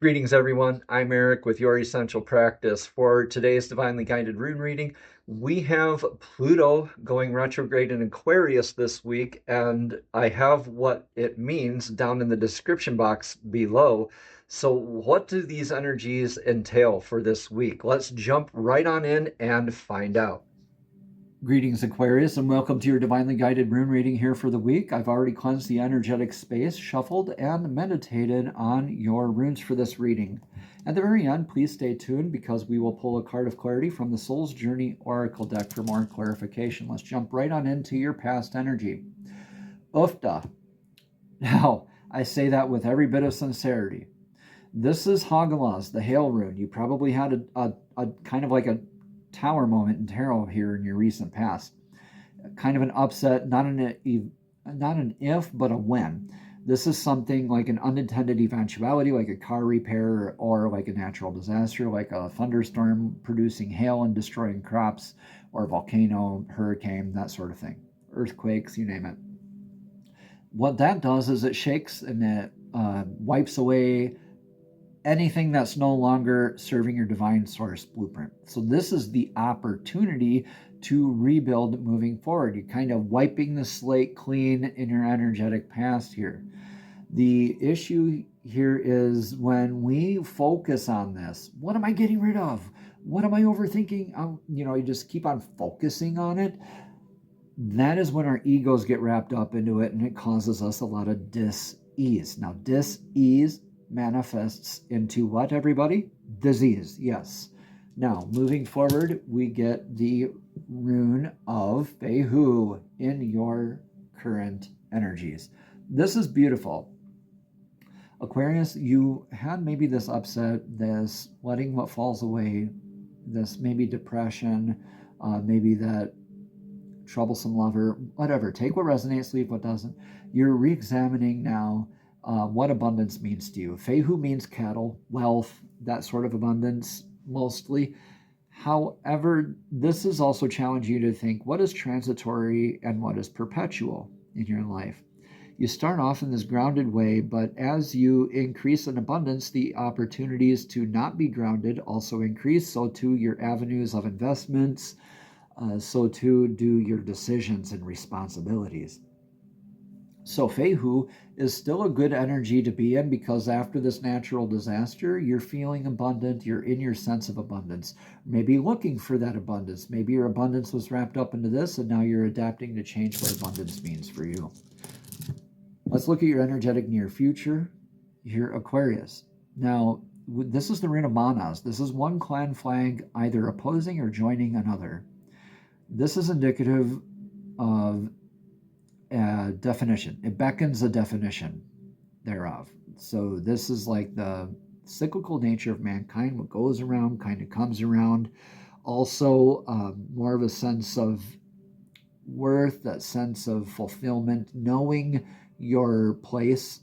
Greetings, everyone. I'm Eric with Your Essential Practice. For today's Divinely Guided Rune reading, we have Pluto going retrograde in Aquarius this week, and I have what it means down in the description box below. So what do these energies entail for this week? Let's jump right on in and find out. Greetings, Aquarius, and welcome to your Divinely Guided Rune reading here for the week. I've already cleansed the energetic space, shuffled, and meditated on your runes for this reading. At the very end, please stay tuned because we will pull a card of clarity from the Soul's Journey Oracle deck for more clarification. Let's jump right on into your past energy. Ufta. Now, I say that with every bit of sincerity. This is Hagalaz, the Hail rune. You probably had a kind of like a tower moment in tarot here in your recent past. Kind of an upset, not an if, but a when. This is something like an unintended eventuality, like a car repair or like a natural disaster, like a thunderstorm producing hail and destroying crops, or a volcano, hurricane, that sort of thing. Earthquakes, you name it. What that does is it shakes and it wipes away anything that's no longer serving your divine source blueprint. So this is the opportunity to rebuild moving forward. You're kind of wiping the slate clean in your energetic past here. The issue here is when we focus on this, what am I getting rid of? What am I overthinking? You just keep on focusing on it. That is when our egos get wrapped up into it, and it causes us a lot of dis-ease. Now, dis-ease manifests into what, everybody? Disease, yes. Now, moving forward, we get the rune of Fehu in your current energies. This is beautiful. Aquarius, you had maybe this upset, this letting what falls away, this maybe depression, maybe that troublesome lover, whatever. Take what resonates, leave what doesn't. You're re-examining now what abundance means to you. Fehu means cattle, wealth, that sort of abundance, mostly. However, this is also challenging you to think what is transitory and what is perpetual in your life. You start off in this grounded way, but as you increase in abundance, the opportunities to not be grounded also increase. So too your avenues of investments, so too do your decisions and responsibilities. So Fehu is still a good energy to be in because after this natural disaster, you're feeling abundant, you're in your sense of abundance, maybe looking for that abundance. Maybe your abundance was wrapped up into this and now you're adapting to change what abundance means for you. Let's look at your energetic near future, your Aquarius. Now, this is the rune of Manas. This is one clan flag either opposing or joining another. This is indicative of definition. It beckons a definition thereof. So this is like the cyclical nature of mankind. What goes around kind of comes around. Also, more of a sense of worth, that sense of fulfillment, knowing your place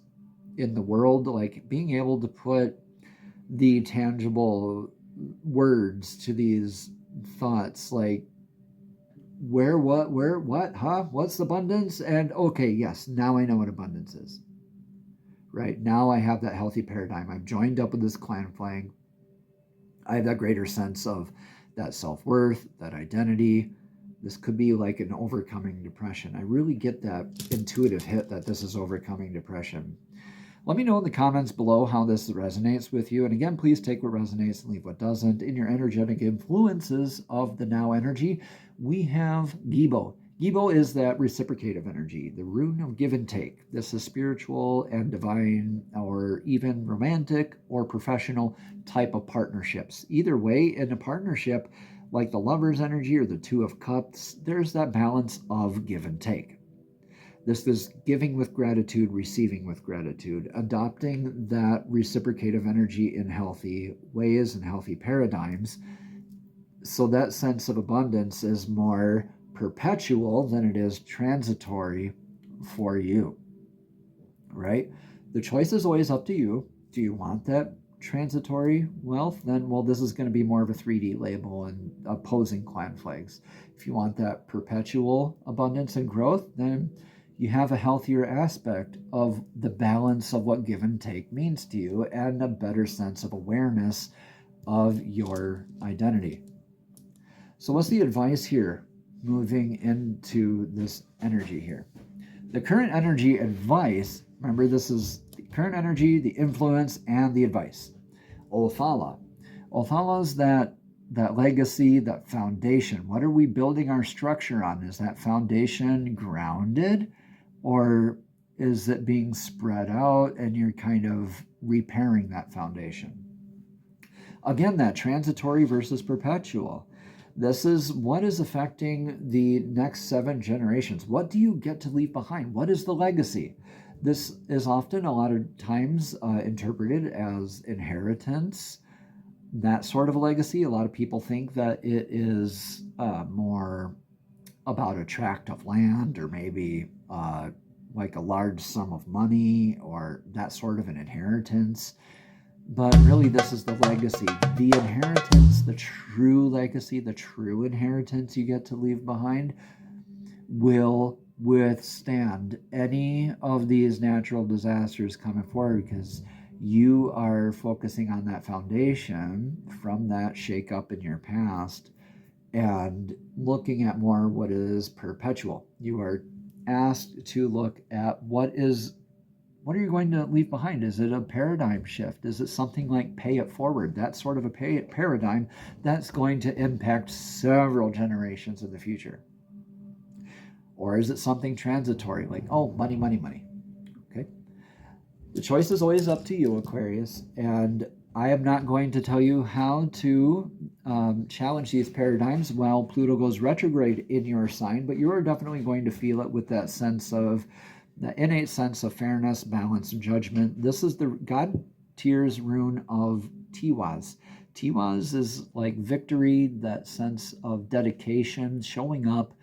in the world, like being able to put the tangible words to these thoughts, like where, what, huh? What's abundance? And okay, yes, now I know what abundance is. Right? Now I have that healthy paradigm. I've joined up with this clan flag. I have that greater sense of that self-worth, that identity. This could be like an overcoming depression. I really get that intuitive hit that this is overcoming depression. Let me know in the comments below how this resonates with you. And again, please take what resonates and leave what doesn't. In your energetic influences of the now energy, we have Gibo. Gibo is that reciprocative energy, the rune of give and take. This is spiritual and divine, or even romantic or professional type of partnerships. Either way, in a partnership, like the lover's energy or the two of cups, there's that balance of give and take. This is giving with gratitude, receiving with gratitude, adopting that reciprocative energy in healthy ways and healthy paradigms. So that sense of abundance is more perpetual than it is transitory for you, right? The choice is always up to you. Do you want that transitory wealth? Then, well, this is going to be more of a 3D label and opposing clan flags. If you want that perpetual abundance and growth, then You have a healthier aspect of the balance of what give and take means to you, and a better sense of awareness of your identity. So what's the advice here moving into this energy here? The current energy advice, remember this is the current energy, the influence, and the advice. Othala. Othala is that legacy, that foundation. What are we building our structure on? Is that foundation grounded, or is it being spread out and you're kind of repairing that foundation? Again, that transitory versus perpetual. This is what is affecting the next 7 generations. What do you get to leave behind? What is the legacy? This is often a lot of times interpreted as inheritance, that sort of a legacy. A lot of people think that it is more about a tract of land, or maybe like a large sum of money, or that sort of an inheritance. But really, this is the legacy, the inheritance, the true legacy, the true inheritance you get to leave behind will withstand any of these natural disasters coming forward, because you are focusing on that foundation from that shake-up in your past and looking at more what is perpetual. You are asked to look at what are you going to leave behind? Is it a paradigm shift? Is it something like pay it forward? That sort of a paradigm that's going to impact several generations in the future. Or is it something transitory, like, oh, money, money, money? Okay. The choice is always up to you, Aquarius. And I am not going to tell you how to challenge these paradigms while Pluto goes retrograde in your sign, but you are definitely going to feel it with that sense of the innate sense of fairness, balance, and judgment. This is the God Tyr's rune of Tiwaz. Tiwaz is like victory, that sense of dedication, showing up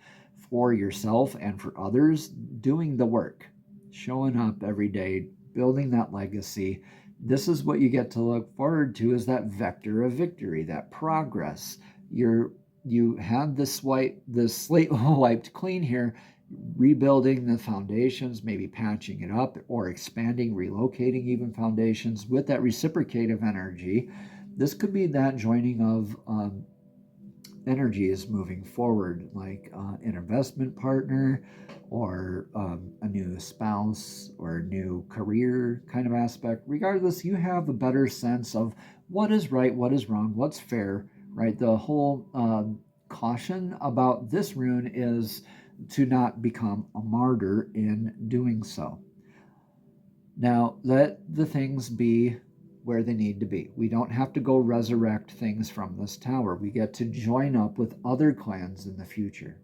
for yourself and for others, doing the work, showing up every day, building that legacy. This is what you get to look forward to, is that vector of victory, that progress. You had this slate wiped clean here, rebuilding the foundations, maybe patching it up, or expanding, relocating even foundations with that reciprocative energy. This could be that joining of energies moving forward, like an investment partner, or a new spouse, or a new career kind of aspect. Regardless, you have a better sense of what is right, what is wrong, what's fair, right? The whole caution about this rune is to not become a martyr in doing so. Now, let the things be where they need to be. We don't have to go resurrect things from this tower. We get to join up with other clans in the future.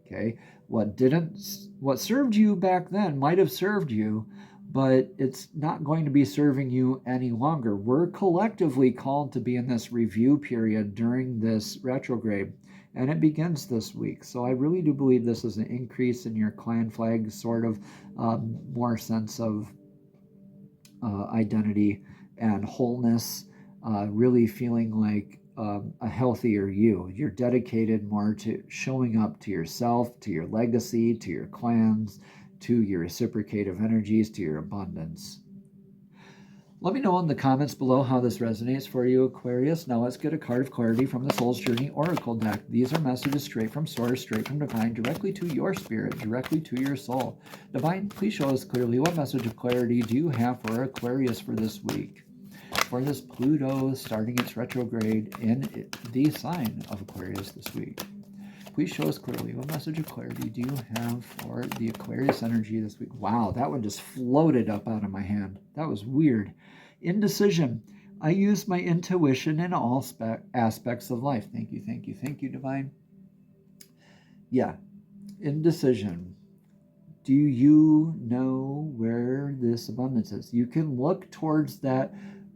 Okay? What served you back then might have served you, but it's not going to be serving you any longer. We're collectively called to be in this review period during this retrograde, and it begins this week. So I really do believe this is an increase in your clan flag, sort of more sense of identity and wholeness, really feeling like a healthier you. You're dedicated more to showing up to yourself, to your legacy, to your clans, to your reciprocative energies, to your abundance. Let me know in the comments below how this resonates for you, Aquarius. Now let's get a card of clarity from the Soul's Journey Oracle deck. These are messages straight from Source, straight from Divine, directly to your spirit, directly to your soul. Divine, please show us clearly, what message of clarity do you have for Aquarius for this week? For this Pluto starting its retrograde in the sign of Aquarius this week. Please show us clearly, what message of clarity do you have for the Aquarius energy this week? Wow, that one just floated up out of my hand. That was weird. Indecision. I use my intuition in all aspects of life. Thank you, thank you, thank you, Divine. Yeah, indecision. Do you know where this abundance is? You can look towards that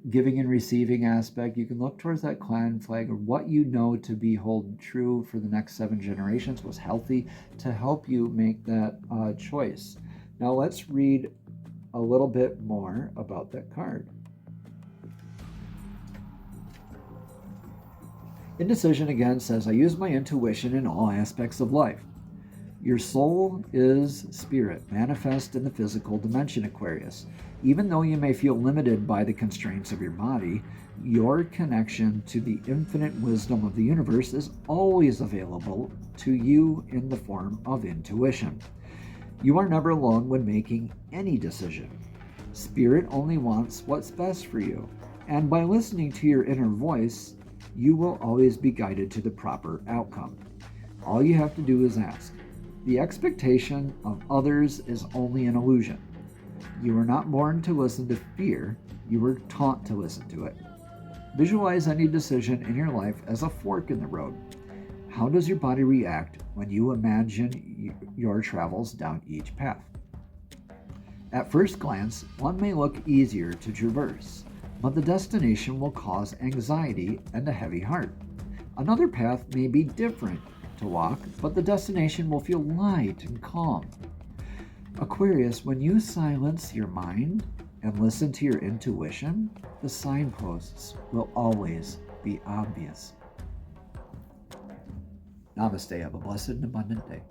giving and receiving aspect. You can look towards that clan flag, or what you know to be hold true for the next 7 generations was healthy, to help you make that choice. Now let's read a little bit more about that card. Indecision again says, I use my intuition in all aspects of life. Your soul is spirit, manifest in the physical dimension, Aquarius. Even though you may feel limited by the constraints of your body, your connection to the infinite wisdom of the universe is always available to you in the form of intuition. You are never alone when making any decision. Spirit only wants what's best for you, and by listening to your inner voice, you will always be guided to the proper outcome. All you have to do is ask. The expectation of others is only an illusion. You were not born to listen to fear, you were taught to listen to it. Visualize any decision in your life as a fork in the road. How does your body react when you imagine your travels down each path? At first glance, one may look easier to traverse, but the destination will cause anxiety and a heavy heart. Another path may be different to walk, but the destination will feel light and calm. Aquarius, when you silence your mind and listen to your intuition, the signposts will always be obvious. Namaste. Have a blessed and abundant day.